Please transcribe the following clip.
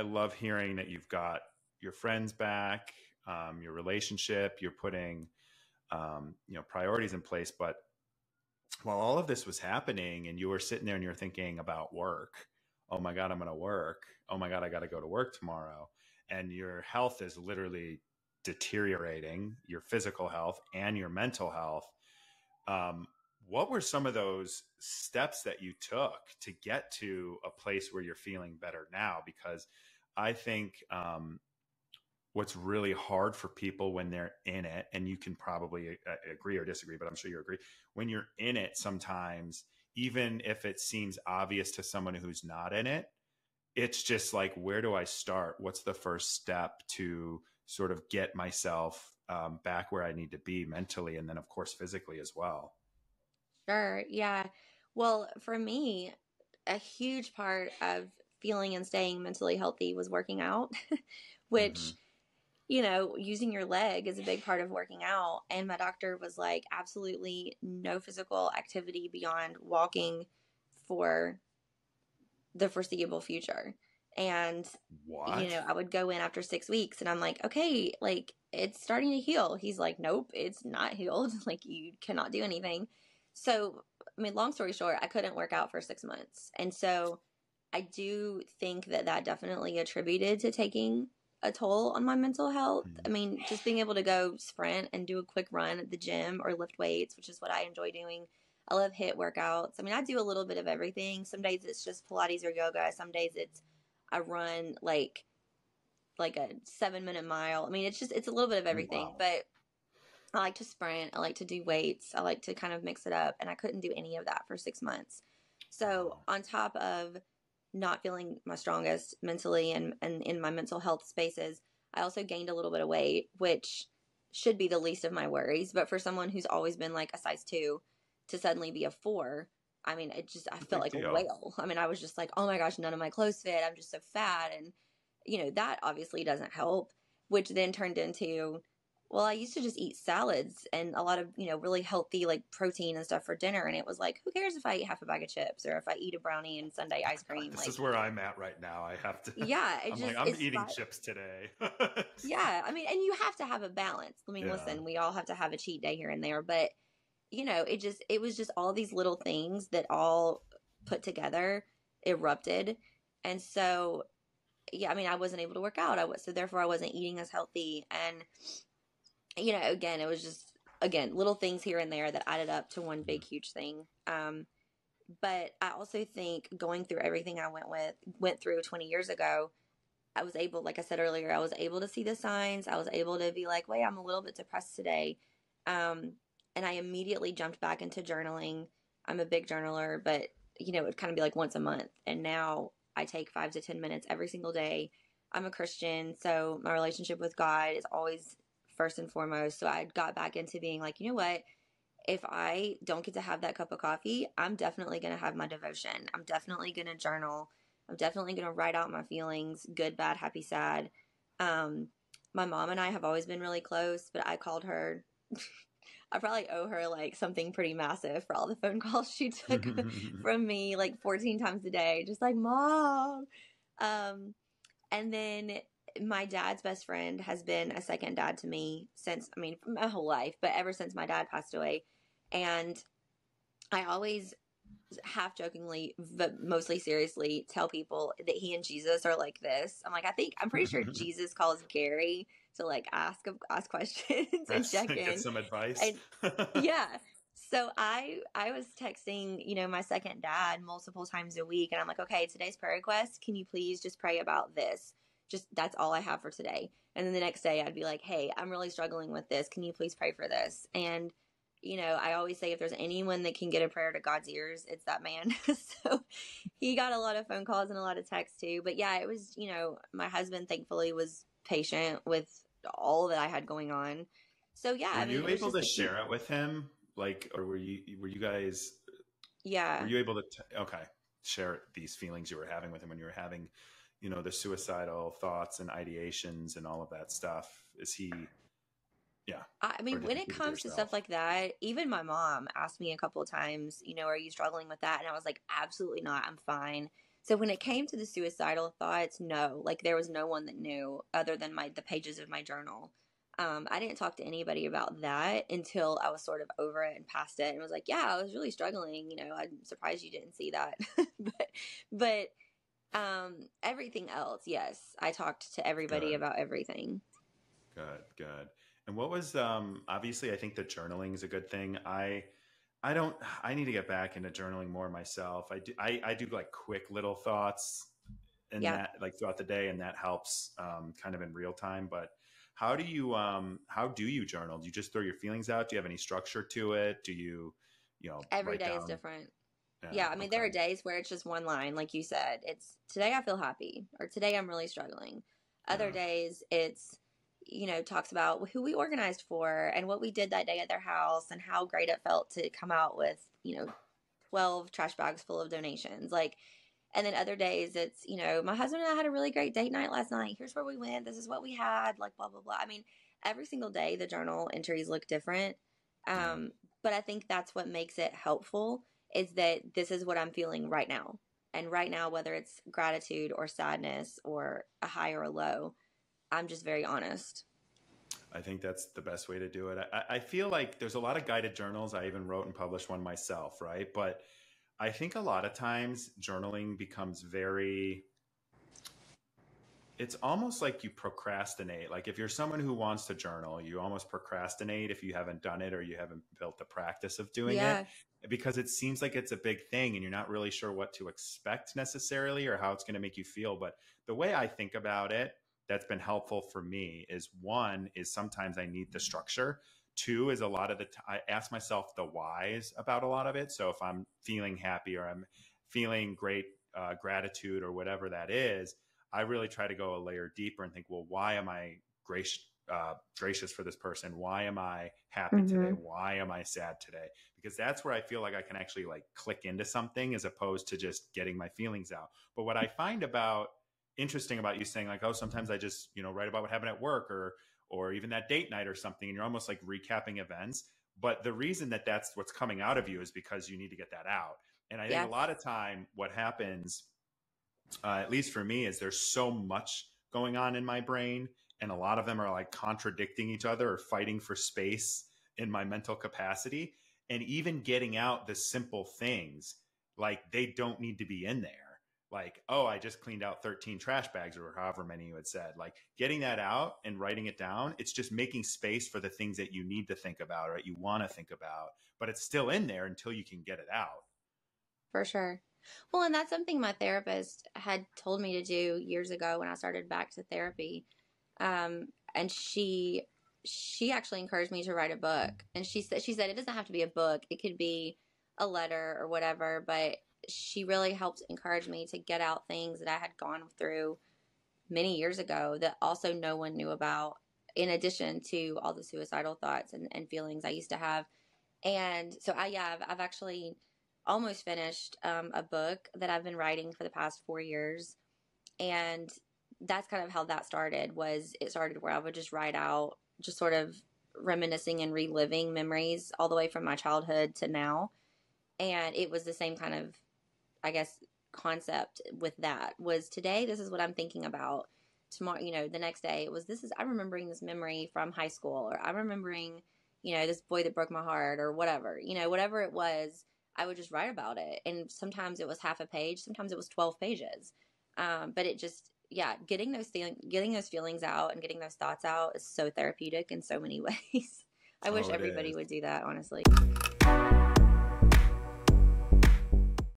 I love hearing that you've got your friends back, your relationship, you're putting, priorities in place. But while all of this was happening and you were sitting there and you're thinking about work, oh my God, I'm going to work. Oh my God, I got to go to work tomorrow. And your health is literally deteriorating, your physical health and your mental health. What were some of those steps that you took to get to a place where you're feeling better now? Because I think what's really hard for people when they're in it, and you can probably agree or disagree, but I'm sure you agree, when you're in it, sometimes, even if it seems obvious to someone who's not in it, it's just like, where do I start? What's the first step to sort of get myself back where I need to be mentally, and then of course physically as well? Sure. Yeah. Well, for me, a huge part of feeling and staying mentally healthy was working out, Mm-hmm. which, using your leg is a big part of working out. And my doctor was like, absolutely no physical activity beyond walking for the foreseeable future. And, What? I would go in after 6 weeks and I'm like, okay, like it's starting to heal. He's like, nope, it's not healed. Like you cannot do anything. So, I mean, long story short, I couldn't work out for 6 months. And so I do think that that definitely attributed to taking a toll on my mental health. I Mm-hmm. mean, just being able to go sprint and do a quick run at the gym or lift weights, which is what I enjoy doing. I love HIIT workouts. I mean, I do a little bit of everything. Some days it's just Pilates or yoga. Some days it's I run like a 7 minute mile. I mean, it's a little bit of everything, Wow. but I like to sprint. I like to do weights. I like to kind of mix it up. And I couldn't do any of that for 6 months. So Wow. on top of not feeling my strongest mentally and in my mental health spaces, I also gained a little bit of weight, which should be the least of my worries. But for someone who's always been like a size 2 to suddenly be a 4, I mean, I felt Big like a deal. whale. I mean, I was just like, oh my gosh, none of my clothes fit. I'm just so fat. And, that obviously doesn't help, which then turned into, well, I used to just eat salads and a lot of, really healthy like protein and stuff for dinner. And it was like, who cares if I eat half a bag of chips or if I eat a brownie and Sunday ice cream? This Like, is where I'm at right now. I have to, yeah, I'm like, I'm it's, eating chips today. yeah. I mean, and you have to have a balance. I mean, Yeah. listen, we all have to have a cheat day here and there, but it was just all these little things that all put together erupted. And so, yeah, I mean, I wasn't able to work out. So therefore I wasn't eating as healthy. And, again, it was just, again, little things here and there that added up to one big, huge thing. But I also think going through everything I went through 20 years ago, I was able, like I said earlier, I was able to see the signs. I was able to be like, wait, I'm a little bit depressed today. Um, and I immediately jumped back into journaling. I'm a big journaler, but it would kind of be like once a month. And now I take 5 to 10 minutes every single day. I'm a Christian, so my relationship with God is always first and foremost. So I got back into being like, you know what? If I don't get to have that cup of coffee, I'm definitely going to have my devotion. I'm definitely going to journal. I'm definitely going to write out my feelings, good, bad, happy, sad. Um, my mom and I have always been really close, but I called her. I probably owe her like something pretty massive for all the phone calls she took from me like 14 times a day, just like, Mom. Um, and then my dad's best friend has been a second dad to me since, I mean, my whole life, but ever since my dad passed away. And I always half jokingly, but mostly seriously, tell people that he and Jesus are like this. I'm pretty sure Jesus calls Gary to like ask questions and That's check get in. some advice. And yeah. So I was texting, my second dad multiple times a week, and I'm like, okay, today's prayer request, can you please just pray about this? Just that's all I have for today. And then the next day I'd be like, hey, I'm really struggling with this. Can you please pray for this? And I always say if there's anyone that can get a prayer to God's ears, it's that man. So he got a lot of phone calls and a lot of texts too. But yeah, it was, my husband thankfully was patient with all that I had going on. So yeah, Were I mean, you it was able just to a huge, share it with him? Like, or were you guys, were yeah. you able to, okay, share these feelings you were having with him when you were having, the suicidal thoughts and ideations and all of that stuff? Is he, yeah. I Or mean, did when you it keep it to comes to stuff yourself? like that, even my mom asked me a couple of times, are you struggling with that? And I was like, absolutely not. I'm fine. So when it came to the suicidal thoughts, no, like there was no one that knew other than the pages of my journal. I didn't talk to anybody about that until I was sort of over it and past it, and was like, yeah, I was really struggling. You know, I'm surprised you didn't see that. but everything else, yes, I talked to everybody Good, about everything. good. And what was obviously I think the journaling is a good thing. I don't I need to get back into journaling more myself. I do like quick little thoughts and Yeah. that like throughout the day, and that helps kind of in real time. But how do you journal? Do you just throw your feelings out? Do you have any structure to it? Do you, Every write day is down? different. Yeah, Yeah, I mean, there are okay. days where it's just one line, like you said. It's today I feel happy, or today I'm really struggling. Other Yeah. days it's, talks about who we organized for and what we did that day at their house and how great it felt to come out with, 12 trash bags full of donations. Like, and then other days it's, my husband and I had a really great date night last night. Here's where we went. This is what we had, like, blah, blah, blah. I mean, every single day the journal entries look different. Yeah. Um, but I think that's what makes it helpful is that this is what I'm feeling right now. And right now, whether it's gratitude or sadness or a high or a low, I'm just very honest. I think that's the best way to do it. I feel like there's a lot of guided journals. I even wrote and published one myself, right? But I think a lot of times journaling becomes very, it's almost like you procrastinate. Like if you're someone who wants to journal, you almost procrastinate if you haven't done it or you haven't built the practice of doing it, Yeah, because it seems like it's a big thing and you're not really sure what to expect necessarily or how it's going to make you feel. But the way I think about it, that's been helpful for me is, one is sometimes I need the structure. Two is a lot of the I ask myself the whys about a lot of it. So if I'm feeling happy or I'm feeling great gratitude or whatever that is, I really try to go a layer deeper and think, well, why am I gracious for this person? Why am I happy today? hmm Why am I sad today? Because that's where I feel like I can actually like click into something as opposed to just getting my feelings out. But what I find about interesting about you saying like, oh, sometimes I just, write about what happened at work or even that date night or something, and you're almost like recapping events. But the reason that that's what's coming out of you is because you need to get that out. And I think a yes, lot of time what happens, at least for me, is there's so much going on in my brain, and a lot of them are like contradicting each other or fighting for space in my mental capacity. And even getting out the simple things, like they don't need to be in there. Like, oh, I just cleaned out 13 trash bags or however many you had said. Like getting that out and writing it down, it's just making space for the things that you need to think about or that you want to think about, but it's still in there until you can get it out. for sure. Well, and that's something my therapist had told me to do years ago when I started back to therapy. And she actually encouraged me to write a book. And she said it doesn't have to be a book. It could be a letter or whatever, but she really helped encourage me to get out things that I had gone through many years ago that also no one knew about, in addition to all the suicidal thoughts and feelings I used to have. And so I've actually almost finished a book that I've been writing for the past 4 years. And that's kind of how that started. Was it started where I would just write out, just sort of reminiscing and reliving memories all the way from my childhood to now. And it was the same kind of, I guess, concept with that. Was today, this is what I'm thinking about. Tomorrow, the next day it was, I'm remembering this memory from high school, or I'm remembering, this boy that broke my heart, or whatever, whatever it was. I would just write about it. And sometimes it was half a page, sometimes it was 12 pages. But it just, yeah, getting those feelings out and getting those thoughts out is so therapeutic in so many ways. I wish Oh, it everybody is. would do that, honestly.